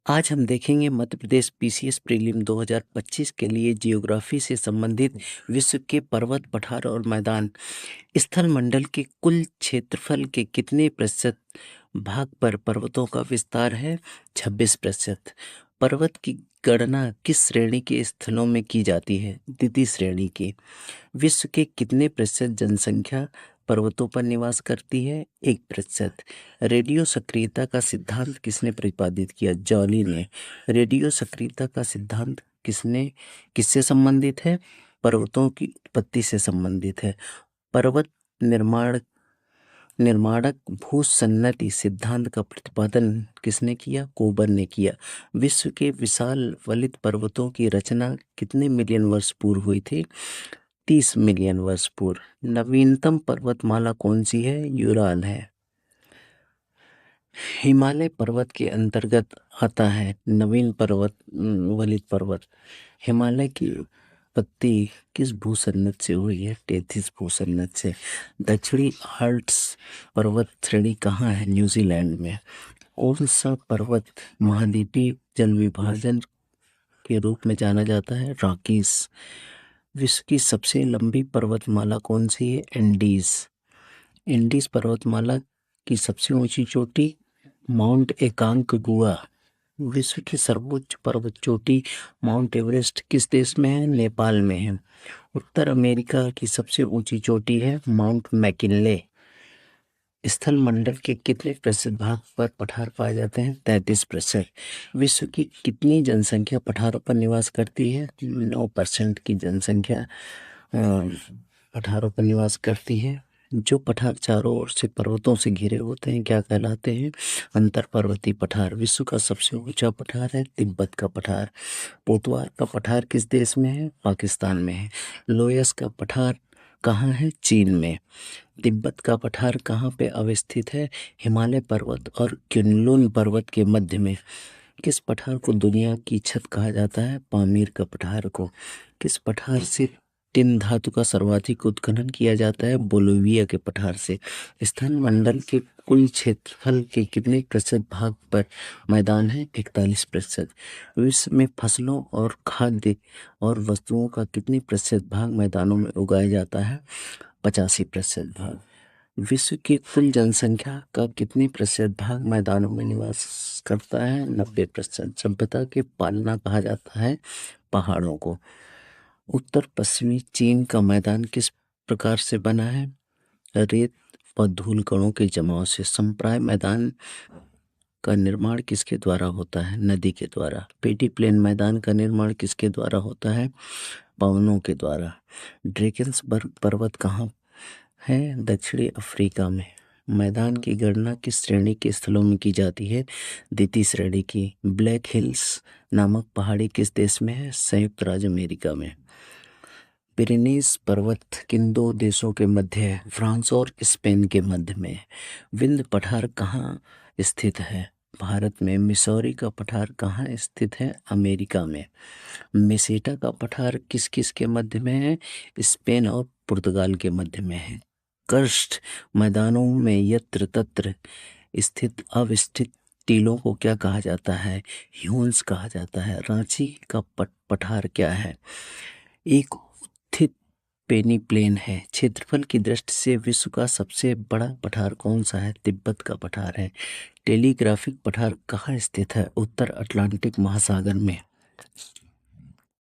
आज हम देखेंगे मध्य प्रदेश पीसीएस प्रीलिम 2025 के लिए जियोग्राफी से संबंधित विश्व के पर्वत पठार और मैदान स्थल मंडल के कुल क्षेत्रफल के कितने प्रतिशत भाग पर पर्वतों का विस्तार है। 26%। पर्वत की गणना किस श्रेणी के स्थलों में की जाती है। द्वितीय श्रेणी की। विश्व के कितने प्रतिशत जनसंख्या पर्वतों पर निवास करती है। 1%। रेडियो सक्रियता का सिद्धांत किसने प्रतिपादित किया। जॉली ने। रेडियो सक्रियता का सिद्धांत किससे संबंधित है। पर्वतों की उत्पत्ति से संबंधित है। पर्वत निर्माणक भूसन्नति सिद्धांत का प्रतिपादन किसने किया। कोबर ने किया। विश्व के विशाल वलित पर्वतों की रचना कितने मिलियन वर्ष पूर्व हुई थी। 30 मिलियन वर्ष पूर्व। नवीनतम पर्वतमाला कौन सी है। यूराल है। हिमालय पर्वत के अंतर्गत आता है नवीन पर्वत वलित पर्वत। हिमालय की उत्पत्ति किस भूसन्नत से हुई है। टेथिस भूसन्नत से। दक्षिणी आल्प्स पर्वत श्रेणी कहाँ है। न्यूजीलैंड में। कौन सा पर्वत महाद्वीपीय जल विभाजन के रूप में जाना जाता है। रॉकीज। विश्व की सबसे लंबी पर्वतमाला कौन सी है। एंडीज पर्वतमाला की सबसे ऊंची चोटी माउंट एकांकगुआ। विश्व की सर्वोच्च पर्वत चोटी माउंट एवरेस्ट किस देश में है। नेपाल में है। उत्तर अमेरिका की सबसे ऊंची चोटी है माउंट मैकिनले। स्थल मंडल के कितने प्रतिशत भाग पर पठार पाए जाते हैं। 33%। विश्व की कितनी जनसंख्या पठारों पर निवास करती है। 9% की जनसंख्या पठारों पर निवास करती है। जो पठार चारों ओर से पर्वतों से घिरे होते हैं क्या कहलाते हैं। अंतर पर्वतीय पठार। विश्व का सबसे ऊंचा पठार है तिब्बत का पठार। पोतवार का पठार किस देश में है। पाकिस्तान में है। लोयस का पठार कहाँ है। चीन में। तिब्बत का पठार कहाँ पे अवस्थित है। हिमालय पर्वत और कुनलुन पर्वत के मध्य में। किस पठार को दुनिया की छत कहा जाता है। पामीर का पठार को। किस पठार से टिन धातु का सर्वाधिक उत्खनन किया जाता है। बोलिविया के पठार से। स्थल मंडल के कुल क्षेत्रफल के कितने प्रतिशत भाग पर मैदान है। 41%। विश्व में फसलों और खाद्य और वस्तुओं का कितने प्रतिशत भाग मैदानों में उगाया जाता है। 85% भाग। विश्व की कुल जनसंख्या का कितने प्रतिशत भाग मैदानों में निवास करता है। 90%। सभ्यता के पालना कहा जाता है पहाड़ों को। उत्तर पश्चिमी चीन का मैदान किस प्रकार से बना है। रेत और धूल कणों के जमाव से। संप्राय मैदान का निर्माण किसके द्वारा होता है। नदी के द्वारा। पेडी प्लेन मैदान का निर्माण किसके द्वारा होता है। पवनों के द्वारा। ड्रेकेंसबर्ग पर्वत कहाँ है। दक्षिणी अफ्रीका में। मैदान की गणना किस श्रेणी के स्थलों में की जाती है। द्वितीय श्रेणी की। ब्लैक हिल्स नामक पहाड़ी किस देश में है। संयुक्त राज्य अमेरिका में। पिरेनीज पर्वत किन दो देशों के मध्य है। फ्रांस और स्पेन के मध्य में। विंध्य पठार कहाँ स्थित है। भारत में। मिसौरी का पठार कहाँ स्थित है। अमेरिका में। मेसेटा का पठार किस किस के मध्य में है। स्पेन और पुर्तगाल के मध्य में है। कर्स्ट मैदानों में यत्र तत्र स्थित अवस्थित टीलों को क्या कहा जाता है। ह्यून्स कहा जाता है। रांची का पठार क्या है। एक उत्थित पेनी प्लेन है। क्षेत्रफल की दृष्टि से विश्व का सबसे बड़ा पठार कौन सा है। तिब्बत का पठार है। टेलीग्राफिक पठार कहाँ स्थित है। उत्तर अटलांटिक महासागर में।